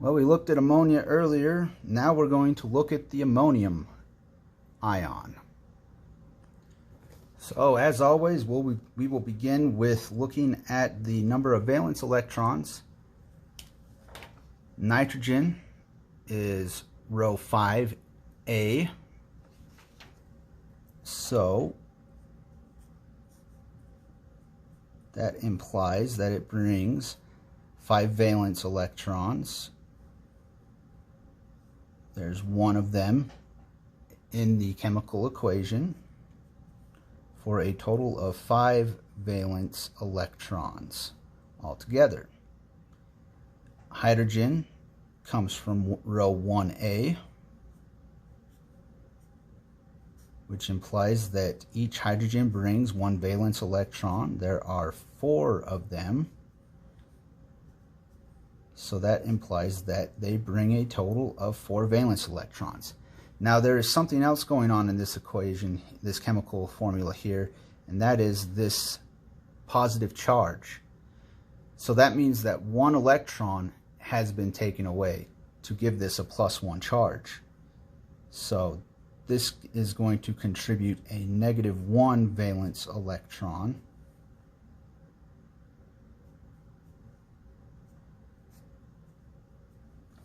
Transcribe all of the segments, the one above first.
Well, we looked at ammonia earlier. Now we're going to look at the ammonium ion. So as always, we will begin with looking at the number of valence electrons. Nitrogen is row 5A. So that implies that it brings 5 valence electrons. There's one of them in the chemical equation for a total of 5 valence electrons altogether. Hydrogen comes from row 1A, which implies that each hydrogen brings 1 valence electron. There are 4 of them. So that implies that they bring a total of 4 valence electrons. Now there is something else going on in this equation, this chemical formula here, and that is this positive charge. So that means that 1 electron has been taken away to give this a +1 charge. So this is going to contribute a -1 valence electron.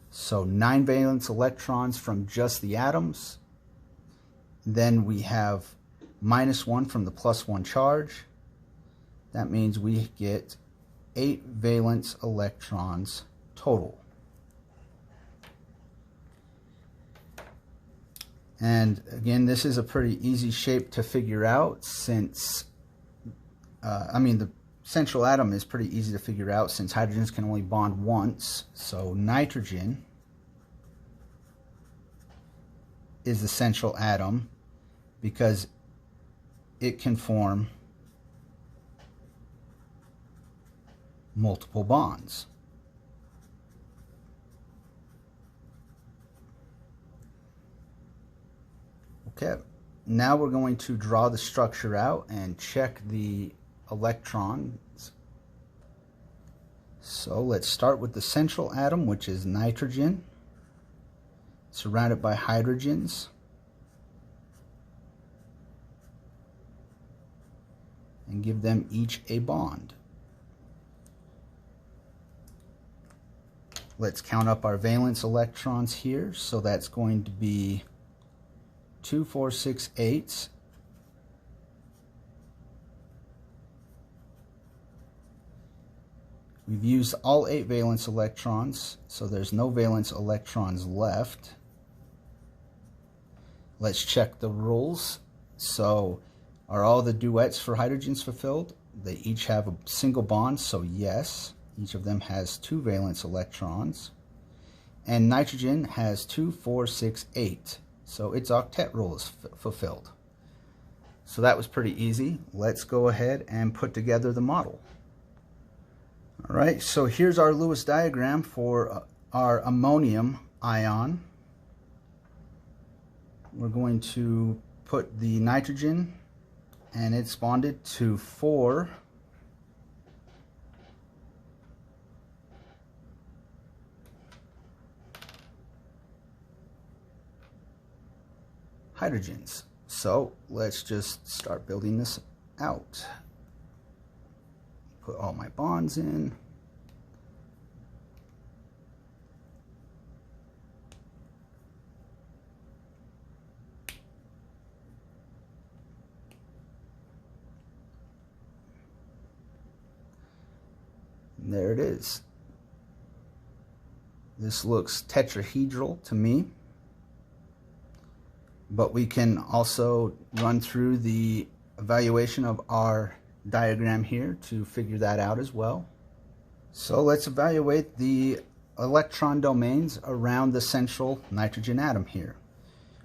So 9 valence electrons from just the atoms. Then we have -1 from the +1 charge. That means we get 8 valence electrons total. And again, this is a pretty easy shape to figure out since, the central atom is pretty easy to figure out since hydrogens can only bond once. So nitrogen is the central atom because it can form multiple bonds. Okay, now we're going to draw the structure out and check the electrons. So let's start with the central atom, which is nitrogen, surrounded by hydrogens. And give them each a bond. Let's count up our valence electrons here. So that's going to be 2, 4, 6, 8. We've used all 8 valence electrons, so there's no valence electrons left. Let's check the rules. So are all the duets for hydrogens fulfilled? They each have a single bond, so yes. Each of them has 2 valence electrons. And nitrogen has 2, 4, 6, 8. So its octet rule is fulfilled. So that was pretty easy. Let's go ahead and put together the model. All right, so here's our Lewis diagram for our ammonium ion. We're going to put the nitrogen, and it's bonded to 4 hydrogens. So let's just start building this out. Put all my bonds in. And there it is. This looks tetrahedral to me, but we can also run through the evaluation of our diagram here to figure that out as well. So let's evaluate the electron domains around the central nitrogen atom here.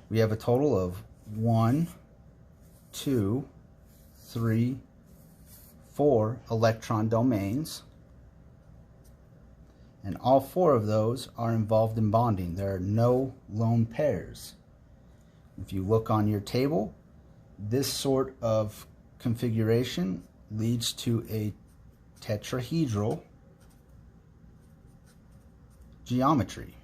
We have a total of 1, 2, 3, 4 electron domains, and all 4 of those are involved in bonding. There are no lone pairs. If you look on your table, this sort of configuration leads to a tetrahedral geometry.